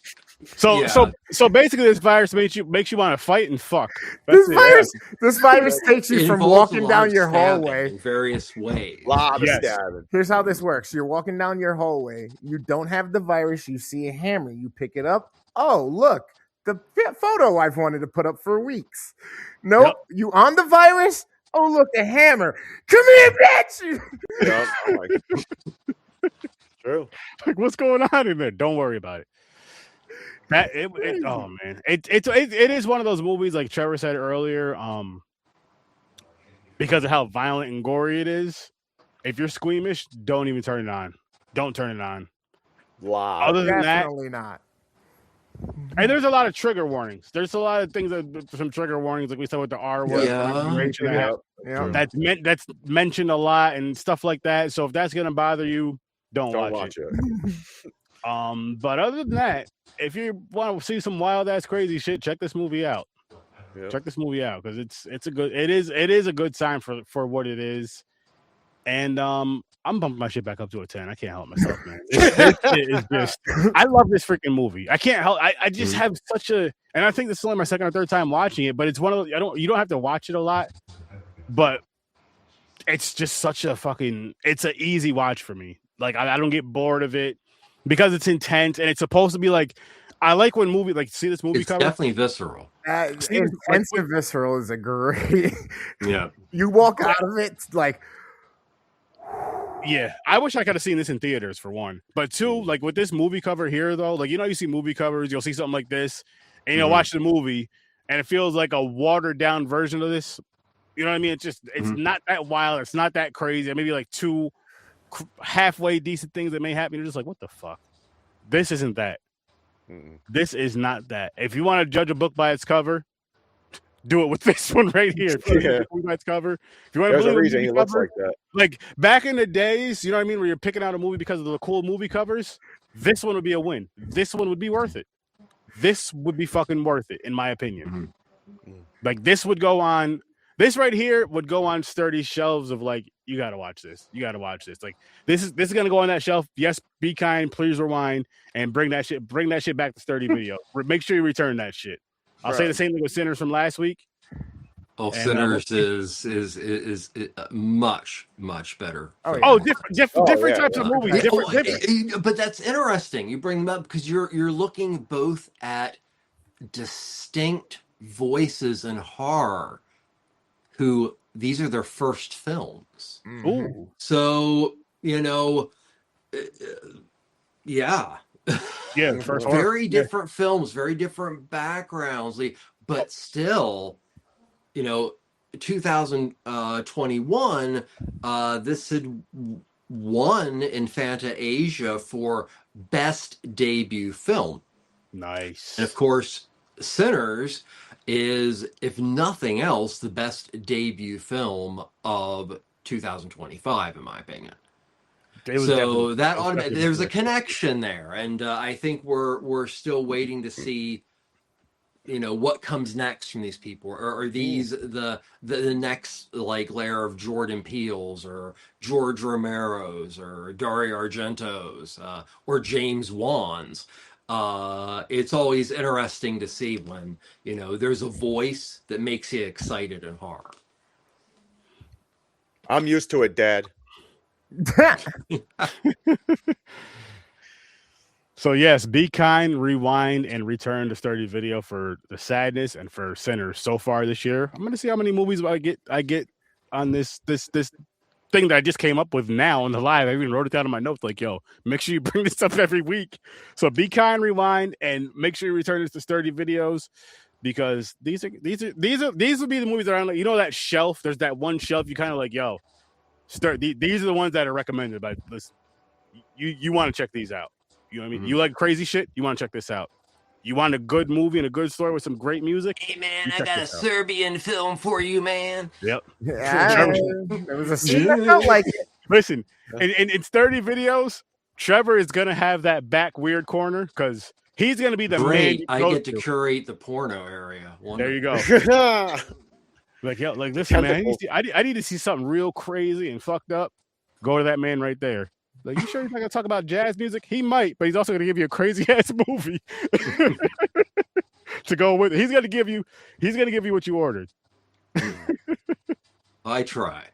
So basically, this virus makes you want to fight and fuck. That's This virus takes you It from involves a walking lot down of your stabbing hallway. in various ways. Lot of stabbing. Here's how this works. You're walking down your hallway. You don't have the virus. You see a hammer. You pick it up. Oh, look, the photo I've wanted to put up for weeks. Nope. Yep. You on the virus? Oh, look, a hammer. Come here, bitch. Yeah, true. Like, what's going on in there? Don't worry about it. Oh man, it is one of those movies, like Trevor said earlier, because of how violent and gory it is. If you're squeamish, don't even turn it on. Don't turn it on. Wow. Other than Definitely not. And there's a lot of trigger warnings. There's a lot of things some trigger warnings, like we said with the R word. That's mentioned a lot and stuff like that. So if that's gonna bother you, don't watch it. But other than that, if you want to see some wild ass crazy shit, check this movie out. Yep. Check this movie out because it is a good sign for what it is. And I'm bumping my shit back up to a 10. I can't help myself, man. This shit is just, I love this freaking movie. I can't help. I just have such a, and I think this is only my second or third time watching it, but it's one of those, you don't have to watch it a lot, but it's just such a fucking, it's an easy watch for me. Like I don't get bored of it because it's intense and it's supposed to be like, I like when movie, like see this movie cover. Definitely visceral. Intense and visceral is a great. Yeah. You walk out of it like. Yeah, I wish I could have seen this in theaters for one. But two, like with this movie cover here, though, like you see movie covers, you'll see something like this, and you'll watch the movie, and it feels like a watered down version of this. You know what I mean? It's not that wild, it's not that crazy. Maybe like two halfway decent things that may happen. You're just like, what the fuck? This isn't that. This is not that. If you want to judge a book by its cover, do it with this one right here. By its cover. If you want There's to a reason he looks like that. Like back in the days, you know what I mean, where you're picking out a movie because of the cool movie covers, this one would be a win. This one would be worth it. This would be fucking worth it, in my opinion. Like this would go on. This right here would go on sturdy shelves of like, you gotta watch this. You gotta watch this. Like this is gonna go on that shelf. Yes, be kind, please rewind, and bring that shit back to sturdy video. Make sure you return that shit. I'll say the same thing with Sinners from last week. Oh, Sinners is much better. Different types of movies. Different. But that's interesting. You bring them up because you're looking both at distinct voices in horror who these are their first films. Ooh. So, very different films, very different backgrounds, but still, 2021, this had won in Fantasia for best debut film. Nice. And of course, Sinners is, if nothing else, the best debut film of 2025, in my opinion. So there's a connection there, and I think we're still waiting to see, what comes next from these people. Are these the next like layer of Jordan Peele's or George Romero's or Dario Argento's or James Wan's? It's always interesting to see when there's a voice that makes you excited in horror. I'm used to it, Dad. So yes, be kind, rewind, and return to sturdy video for the sadness and for Sinners so far this year. I'm gonna see how many movies I get on this thing that I just came up with now on the live. I even wrote it down in my notes, like, yo, make sure you bring this up every week. So be kind, rewind, and make sure you return this to sturdy videos, because these will be the movies that are on, like, that shelf. There's that one shelf you kind of like, yo, these are the ones that are recommended by this. You want to check these out. You know what I mean? You like crazy shit, you want to check this out. You want a good movie and a good story with some great music? Hey man, I got a Serbian film for you, man. Yep. Yeah, there was a scene that felt like it. Listen, in sturdy videos, Trevor is gonna have that back weird corner because he's gonna be the man. I get to curate the porno area. There you go. Like, listen, man, I need to see something real crazy and fucked up. Go to that man right there. Like, you sure he's not gonna talk about jazz music? He might, but he's also gonna give you a crazy ass movie to go with it. He's gonna give you what you ordered. I try.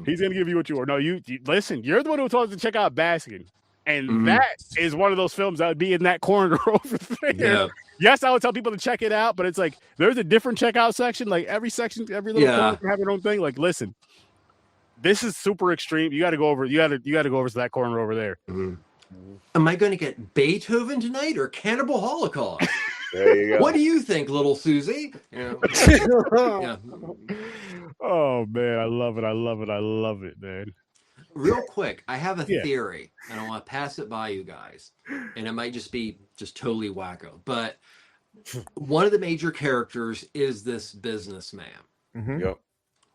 He's gonna give you what you ordered. No, you listen. You're the one who told us to check out Baskin, and that is one of those films that would be in that corner over there. Yeah. Yes, I would tell people to check it out, but it's like there's a different checkout section. Like every section, every little corner can have their own thing. Like, listen, this is super extreme. You got to go over. You got to go over to that corner over there. Am I going to get Beethoven tonight or Cannibal Holocaust? There you go. What do you think, little Susie? Yeah. Oh man, I love it. I love it. I love it, man. Real quick, I have a theory, and I want to pass it by you guys. And it might just be totally wacko. But one of the major characters is this businessman. Yep.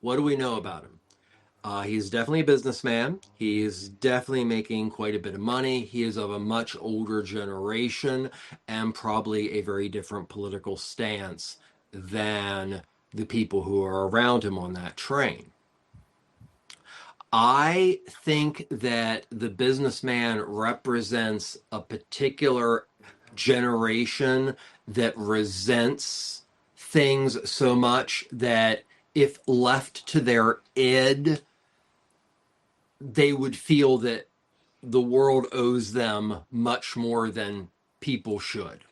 What do we know about him? He's definitely a businessman. He's definitely making quite a bit of money. He is of a much older generation and probably a very different political stance than the people who are around him on that train. I think that the businessman represents a particular generation that resents things so much that if left to their id, they would feel that the world owes them much more than people should.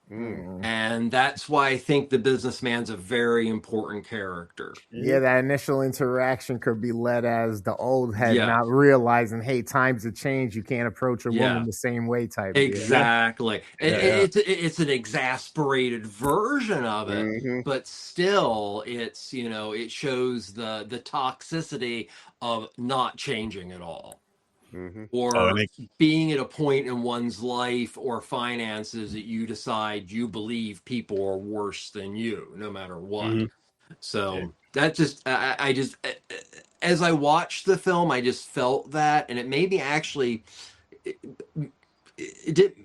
And that's why I think the businessman's a very important character. Yeah, that initial interaction could be led as the old head not realizing, hey, times have changed. You can't approach a woman the same way type. Exactly. It's an exasperated version of it, but still it's, it shows the toxicity of not changing at all. Or being at a point in one's life or finances that you decide you believe people are worse than you, no matter what. So that just, I just, as I watched the film, I just felt that, and it made me actually, it did.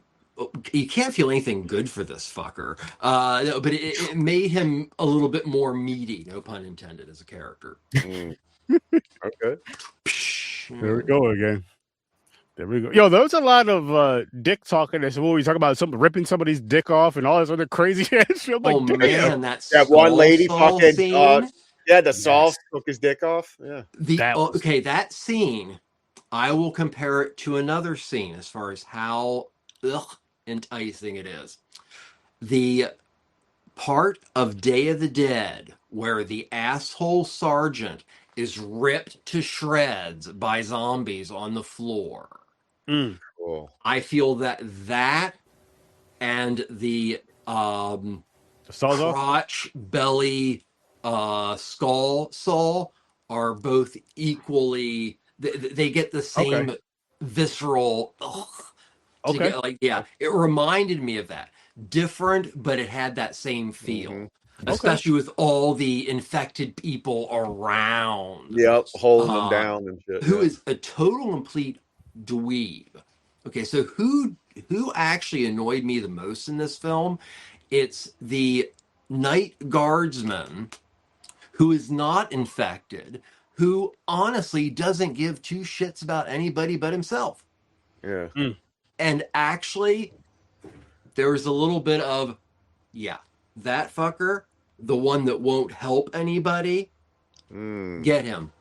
You can't feel anything good for this fucker, but it made him a little bit more meaty, no pun intended, as a character. Okay. There we go again. There we go. Yo, there's a lot of dick talk in this movie. Talk about ripping somebody's dick off and all this other crazy ass shit. Like, man, that one lady fucking the Saul took his dick off. Yeah. That scene, I will compare it to another scene as far as how enticing it is. The part of Day of the Dead where the asshole sergeant is ripped to shreds by zombies on the floor. Cool. I feel that and the crotch, belly, skull Saul are both equally. They get the same visceral. It reminded me of that. Different, but it had that same feel. Especially with all the infected people around. Yep, holding them down and shit. Who is a total complete dweeb. Okay, so who actually annoyed me the most in this film? It's the night guardsman who is not infected, who honestly doesn't give two shits about anybody but himself. Yeah. And actually, there's a little bit of, that fucker, the one that won't help anybody, get him.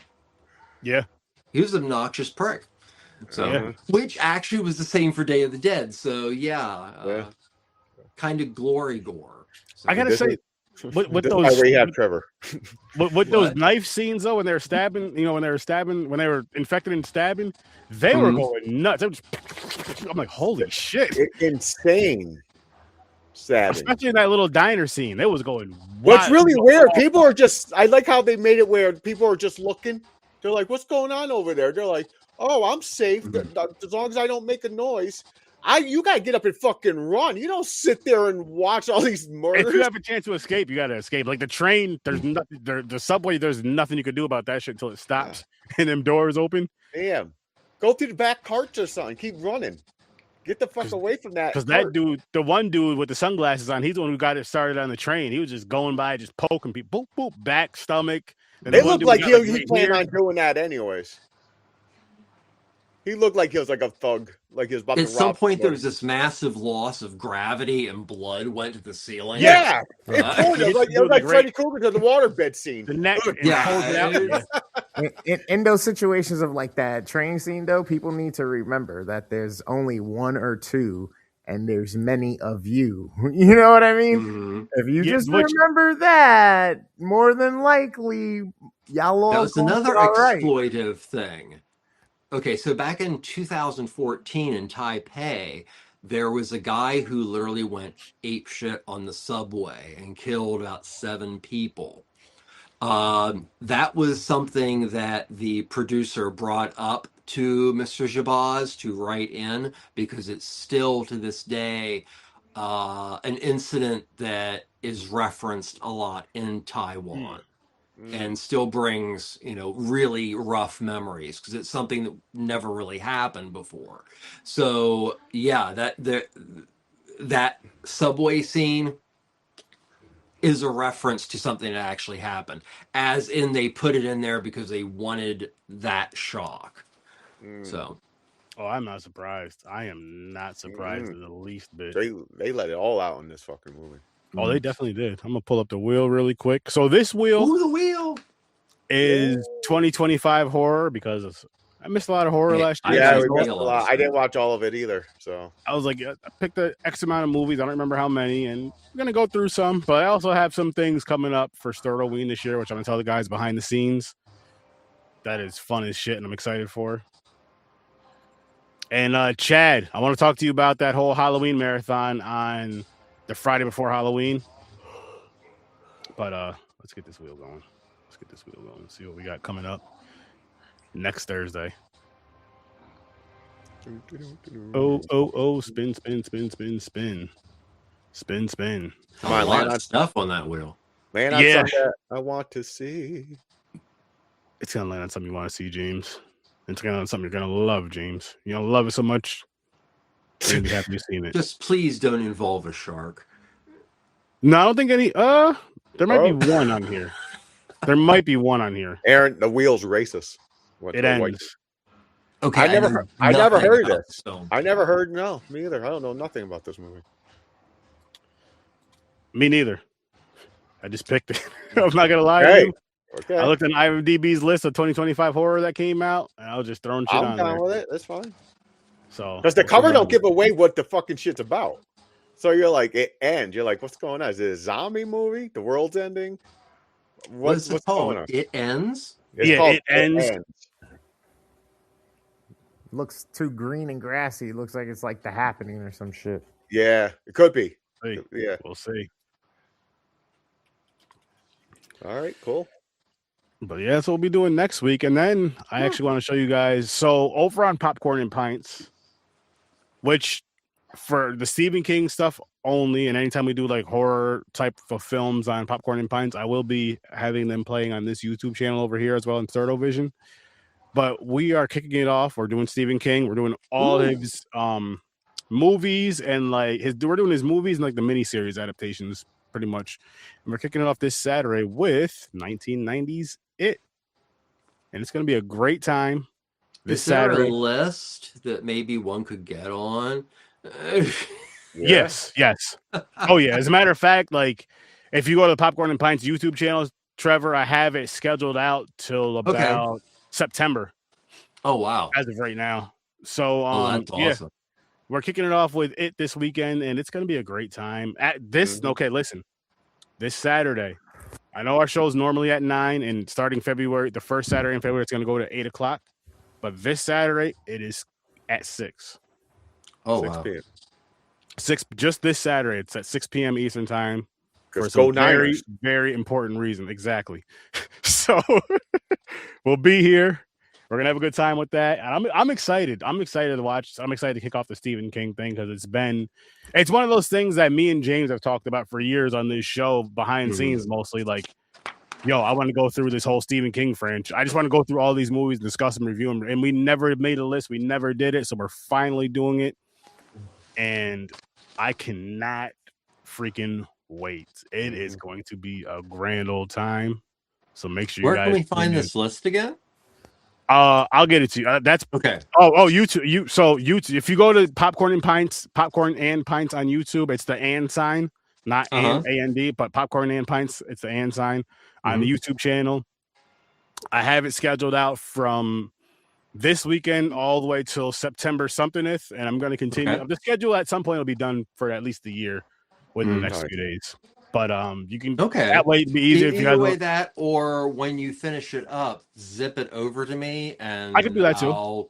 Yeah. He was an obnoxious prick. So, which actually was the same for Day of the Dead. So, kind of glory gore. So, I gotta say, with those, where you have Trevor. with those knife scenes though, when they were stabbing, when they were infected and stabbing, they were going nuts. I'm like, holy shit, insane. Stabbing. Especially in that little diner scene, it was going wild. What's really weird, people are just, I like how they made it where people are just looking. They're like, what's going on over there? They're like, oh, I'm safe as long as I don't make a noise. You gotta get up and fucking run. You don't sit there and watch all these murders. If you have a chance to escape, you gotta escape. Like the train, there's nothing. The subway, there's nothing you can do about that shit until it stops and them doors open. Damn, go through the back carts or something. Keep running. Get the fuck away from that. Because that dude, the one dude with the sunglasses on, he's the one who got it started on the train. He was just going by, just poking people, boop, boop, back, stomach. It looked like he planned on doing that anyways. He looked like he was like a thug, like he was about to At rob some point, there somebody. was this massive loss of gravity, and blood went to the ceiling. Yeah, it Uh, poured. It was like Freddy Krueger to the waterbed scene. The neck. Yeah, In those situations of like that train scene, though, people need to remember that there's only one or two, and there's many of you. You know what I mean? mhm. If you just remember that, more than likely, y'all all That was another all right. exploitive thing. Okay, so back in 2014 in Taipei, there was a guy who literally went apeshit on the subway and killed about 7 people. That was something that the producer brought up to Mr. Jabaz to write in, because it's still to this day an incident that is referenced a lot in Taiwan. And still brings, really rough memories, because it's something that never really happened before. So yeah, that subway scene is a reference to something that actually happened, as in they put it in there because they wanted that shock. So, I'm not surprised. I am not surprised in the least bit. They let it all out in this fucking movie. Oh, they definitely did. I'm gonna pull up the wheel really quick. So this wheel, the wheel is 2025 horror, because I missed a lot of horror last year. Yeah, we missed a lot. I didn't watch all of it either, so I was like, I picked the X amount of movies. I don't remember how many, and I'm gonna go through some. But I also have some things coming up for Sturtleween this year, which I'm gonna tell the guys behind the scenes. That is fun as shit, and I'm excited for. And Chad, I want to talk to you about that whole Halloween marathon on the Friday before Halloween. But let's get this wheel going. See what we got coming up next Thursday. Oh, spin. Come on, a lot of stuff on that wheel. Man, yeah. I want to see. It's gonna land on something you want to see, James. It's gonna land on something you're gonna love, James. You're gonna love it so much. You're gonna be happy you've seen it. Just please don't involve a shark. No, I don't think any. There might be one on here. There might be one on here. Aaron, the wheel's racist. It ends. Okay, I never heard this. I never heard. No, me either. I don't know nothing about this movie. Me neither. I just picked it. I'm not gonna lie to you. Okay. I looked at IMDb's list of 2025 horror that came out, and I was just throwing shit on there. I'm down with it. That's fine. So, because the cover don't give away what the fucking shit's about. So you're like, it ends. You're like, what's going on? Is it a zombie movie? The world's ending? What's going on? It ends? It ends. Looks too green and grassy. It looks like it's like The Happening or some shit. Yeah, it could be. Yeah, we'll see. All right, cool. But yeah, that's what we'll be doing next week. And then I actually want to show you guys. So over on Popcorn and Pints, which for the Stephen King stuff only, and anytime we do like horror type of films on Popcorn and Pints, I will be having them playing on this YouTube channel over here as well in Thirdo Vision. But we are kicking it off. We're doing Stephen King. We're doing all his movies and like we're doing his movies and like the miniseries adaptations pretty much. And we're kicking it off this Saturday with 1990s It. And it's going to be a great time. Is there a list that maybe one could get on? Yes. Oh yeah. As a matter of fact, like if you go to the Popcorn and Pints YouTube channel, Trevor, I have it scheduled out till about September. Oh wow. As of right now. So that's awesome. We're kicking it off with It this weekend, and it's going to be a great time. At this, okay, listen. This Saturday, I know our show's normally at 9, and starting February, the first Saturday in February, it's going to go to 8 o'clock. But this Saturday, it is at 6. Oh, 6 wow. p.m. 6, just this Saturday. It's at 6 p.m. Eastern time. For some very, very important reason. Exactly. So we'll be here. We're gonna have a good time with that. And I'm excited. I'm excited to watch. I'm excited to kick off the Stephen King thing because it's one of those things that me and James have talked about for years on this show, behind the scenes mostly. Like, yo, I want to go through this whole Stephen King franchise. I just want to go through all these movies, discuss them, review them. And we never made a list. We never did it. So we're finally doing it. And I cannot freaking wait. It is going to be a grand old time. So make sure Where you guys. can we find this list again? I'll get it to you. That's okay. Oh, YouTube. YouTube. If you go to Popcorn and Pints on YouTube, it's the and sign, not and, but Popcorn and Pints. It's the and sign on the YouTube channel. I have it scheduled out from this weekend all the way till September somethingth, and I'm going to continue. Okay. The schedule at some point will be done for at least a year within the next few days. But you can that way it'd be easier if you guys way that, or when you finish it up, zip it over to me, and I can do that too.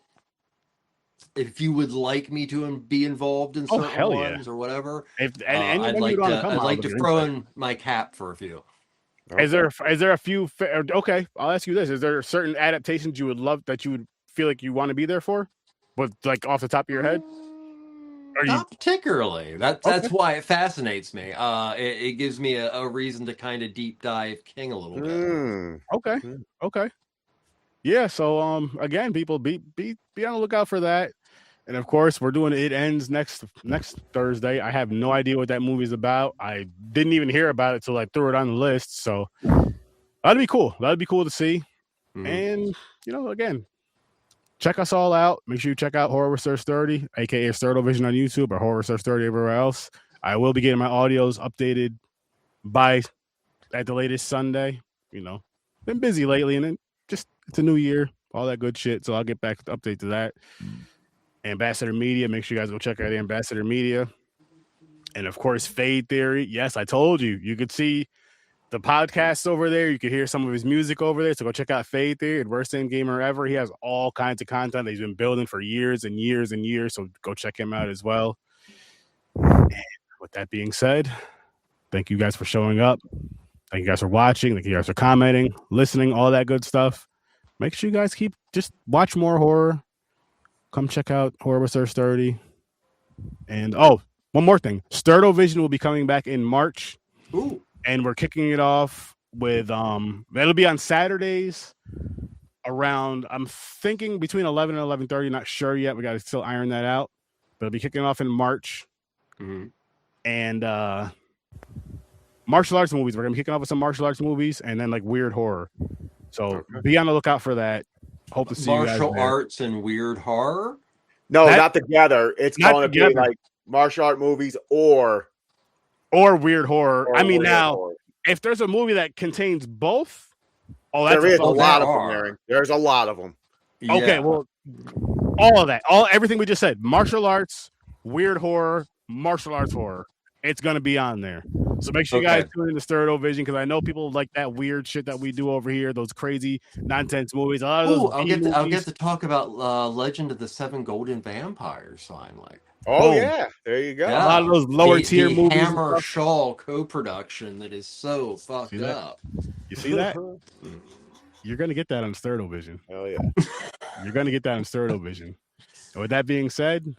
If you would like me to be involved in certain ones or whatever, I'd like to throw in my cap for a few. Okay. Is there a few? Okay, I'll ask you this: is there certain adaptations you would love that you would feel like you want to be there for, with like off the top of your head? Not particularly. That's why it fascinates me. It gives me a reason to kind of deep dive King a little bit. Okay. Yeah. So again, people be on the lookout for that. And of course, we're doing It Ends next Thursday. I have no idea what that movie's about. I didn't even hear about it till I threw it on the list. So that'd be cool. That'd be cool to see. And again, check us all out. Make sure you check out Horror Research 30, aka Sturdovision on YouTube, or Horror Research 30 everywhere else. I will be getting my audios updated at the latest Sunday. Been busy lately, and then it's a new year, all that good shit. So I'll get back to update to that. Ambassador Media, make sure you guys go check out Ambassador Media. And of course, Fade Theory. Yes, I told you. You could see the podcasts over there. You could hear some of his music over there. So go check out Fade Theory at WorstDamnGamerEvr. He has all kinds of content that he's been building for years and years and years. So go check him out as well. And with that being said, thank you guys for showing up. Thank you guys for watching. Thank you guys for commenting, listening, all that good stuff. Make sure you guys just watch more horror. Come check out Horror Research 30. And one more thing. Sturdovision will be coming back in March. Ooh. And we're kicking it off with it'll be on Saturdays around, I'm thinking between 11 and 11:30, not sure yet. We got to still iron that out. But it'll be kicking off in March. And martial arts movies. We're going to be kicking off with some martial arts movies and then like weird horror. So be on the lookout for that. Hope to see you guys martial there. arts and weird horror? No, not together. It's going to be like martial art movies or weird horror. If there's a movie that contains both, there is a lot of them, Aaron. There's a lot of them. Yeah. Okay, well, all of that, everything we just said, martial arts, weird horror, martial arts horror. It's going to be on there. So make sure you guys tune in to Sturdovision, because I know people like that weird shit that we do over here, those crazy nonsense movies. I'll get to talk about Legend of the Seven Golden Vampires finally. Oh, yeah. There you go. Yeah. A lot of those lower tier movies. Hammer Shaw co-production that is so fucked up. You see that? You're going to get that on Sturdovision. Hell yeah. You're going to get that on Sturdovision. And with that being said,